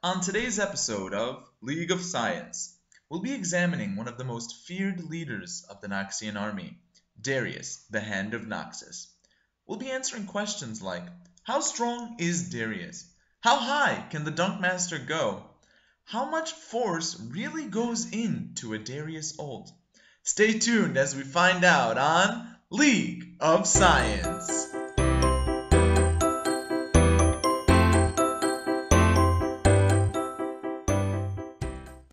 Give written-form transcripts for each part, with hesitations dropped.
On today's episode of League of Science, we'll be examining one of the most feared leaders of the Noxian army, Darius, the Hand of Noxus. We'll be answering questions like, how strong is Darius? How high can the Dunkmaster go? How much force really goes into a Darius ult? Stay tuned as we find out on League of Science.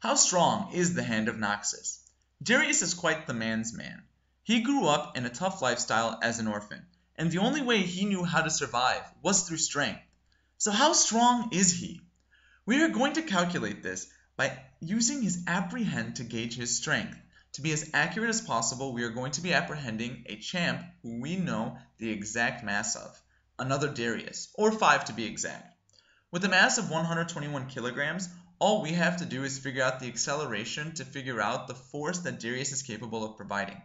How strong is the Hand of Noxus? Darius is quite the man's man. He grew up in a tough lifestyle as an orphan, and the only way he knew how to survive was through strength. So how strong is he? We are going to calculate this by using his apprehend to gauge his strength. To be as accurate as possible, we are going to be apprehending a champ who we know the exact mass of, another Darius, or 5 to be exact. With a mass of 121 kilograms, all we have to do is figure out the acceleration to figure out the force that Darius is capable of providing.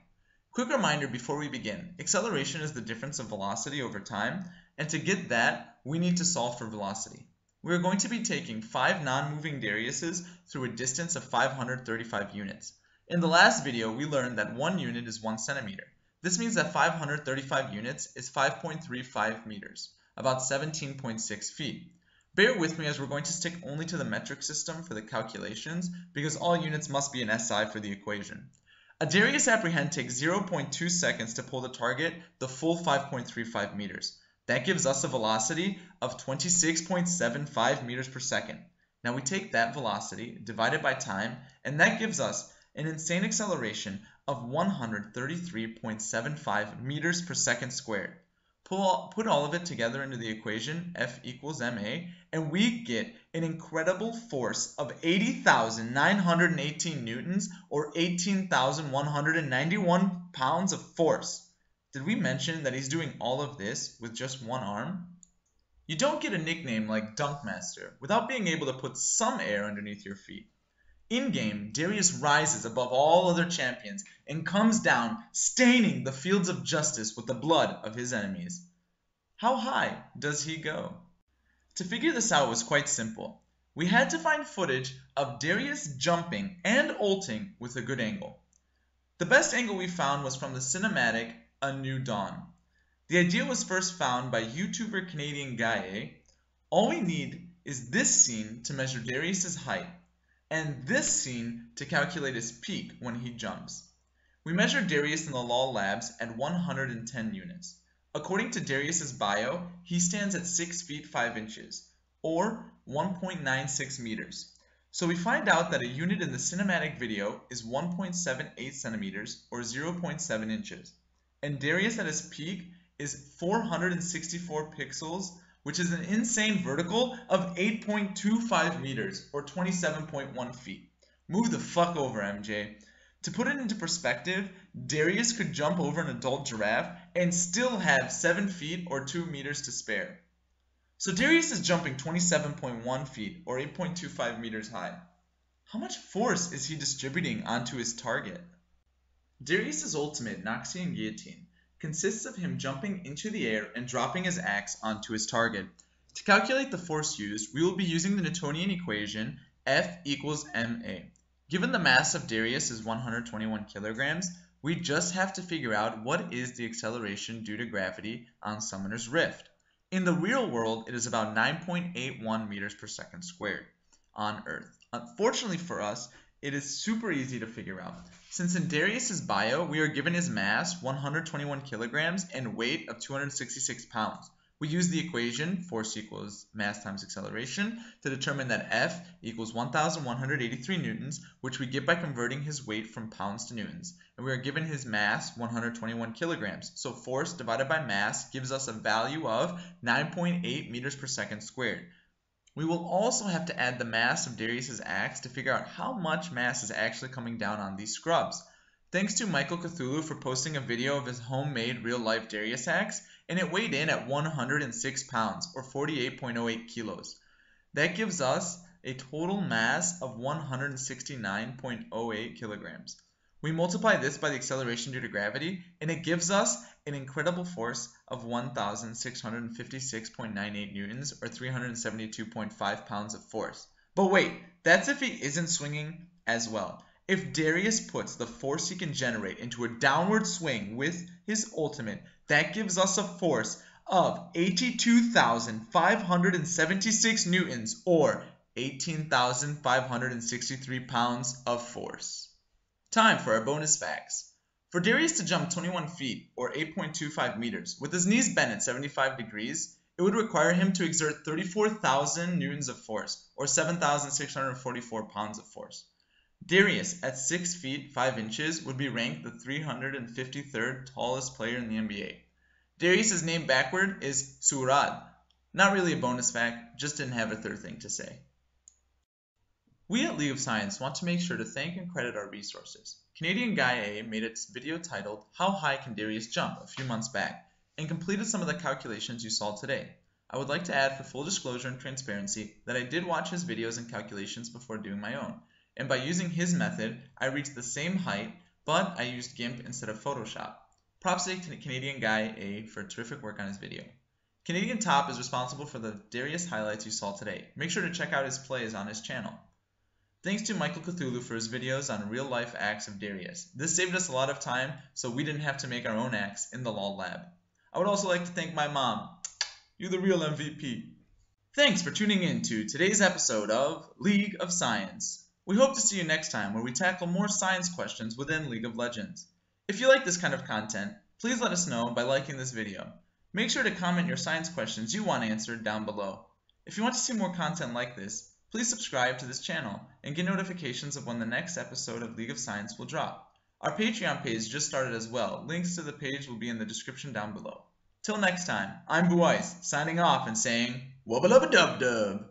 Quick reminder before we begin, acceleration is the difference of velocity over time, and to get that, we need to solve for velocity. We are going to be taking 5 non-moving Dariuses through a distance of 535 units. In the last video, we learned that 1 unit is 1 centimeter. This means that 535 units is 5.35 meters, about 17.6 feet. Bear with me as we're going to stick only to the metric system for the calculations because all units must be an SI for the equation. A Darius apprehend takes 0.2 seconds to pull the target the full 5.35 meters. That gives us a velocity of 26.75 meters per second. Now we take that velocity, divide it by time, and that gives us an insane acceleration of 133.75 meters per second squared. Put all of it together into the equation, F equals ma, and we get an incredible force of 80,918 newtons, or 18,191 pounds of force. Did we mention that he's doing all of this with just one arm? You don't get a nickname like Dunkmaster without being able to put some air underneath your feet. In-game, Darius rises above all other champions and comes down, staining the fields of justice with the blood of his enemies. How high does he go? To figure this out was quite simple. We had to find footage of Darius jumping and ulting with a good angle. The best angle we found was from the cinematic A New Dawn. The idea was first found by YouTuber Canadian Guy. All we need is this scene to measure Darius's height, and this scene to calculate his peak when he jumps. We measured Darius in the LOL labs at 110 units. According to Darius's bio, he stands at 6 feet 5 inches, or 1.96 meters. So we find out that a unit in the cinematic video is 1.78 centimeters, or 0.7 inches. And Darius at his peak is 464 pixels, which is an insane vertical of 8.25 meters, or 27.1 feet. Move the fuck over, MJ. To put it into perspective, Darius could jump over an adult giraffe and still have 7 feet or 2 meters to spare. So Darius is jumping 27.1 feet, or 8.25 meters high. How much force is he distributing onto his target? Darius's ultimate, Noxian Guillotine, consists of him jumping into the air and dropping his axe onto his target. To calculate the force used, we will be using the Newtonian equation F equals ma. Given the mass of Darius is 121 kilograms, we just have to figure out what is the acceleration due to gravity on Summoner's Rift. In the real world, it is about 9.81 meters per second squared on Earth. Unfortunately for us, it is super easy to figure out. Since in Darius's bio, we are given his mass, 121 kilograms, and weight of 266 pounds. We use the equation, force equals mass times acceleration, to determine that F equals 1,183 newtons, which we get by converting his weight from pounds to newtons. And we are given his mass, 121 kilograms. So force divided by mass gives us a value of 9.8 meters per second squared. We will also have to add the mass of Darius's axe to figure out how much mass is actually coming down on these scrubs. Thanks to Michael Cthulhu for posting a video of his homemade real-life Darius axe, and it weighed in at 106 pounds, or 48.08 kilos. That gives us a total mass of 169.08 kilograms. We multiply this by the acceleration due to gravity, and it gives us an incredible force of 1,656.98 newtons, or 372.5 pounds of force. But wait, that's if he isn't swinging as well. If Darius puts the force he can generate into a downward swing with his ultimate, that gives us a force of 82,576 newtons, or 18,563 pounds of force. Time for our bonus facts. For Darius to jump 21 feet, or 8.25 meters, with his knees bent at 75 degrees, it would require him to exert 34,000 newtons of force, or 7,644 pounds of force. Darius, at 6 feet 5 inches, would be ranked the 353rd tallest player in the NBA. Darius' name backward is Surad. Not really a bonus fact, just didn't have a third thing to say. We at League of Science want to make sure to thank and credit our resources. Canadian Guy A made its video titled How High Can Darius Jump a few months back, and completed some of the calculations you saw today. I would like to add, for full disclosure and transparency, that I did watch his videos and calculations before doing my own, and by using his method, I reached the same height, but I used GIMP instead of Photoshop. Props to Canadian Guy A for terrific work on his video. Canadian Top is responsible for the Darius highlights you saw today. Make sure to check out his plays on his channel. Thanks to Michael Cthulhu for his videos on real-life acts of Darius. This saved us a lot of time, so we didn't have to make our own acts in the LOL lab. I would also like to thank my mom. You're the real MVP. Thanks for tuning in to today's episode of League of Science. We hope to see you next time, where we tackle more science questions within League of Legends. If you like this kind of content, please let us know by liking this video. Make sure to comment your science questions you want answered down below. If you want to see more content like this, please subscribe to this channel and get notifications of when the next episode of League of Science will drop. Our Patreon page just started as well. Links to the page will be in the description down below. Till next time, I'm Buice, signing off and saying, wubba-lubba-dub-dub.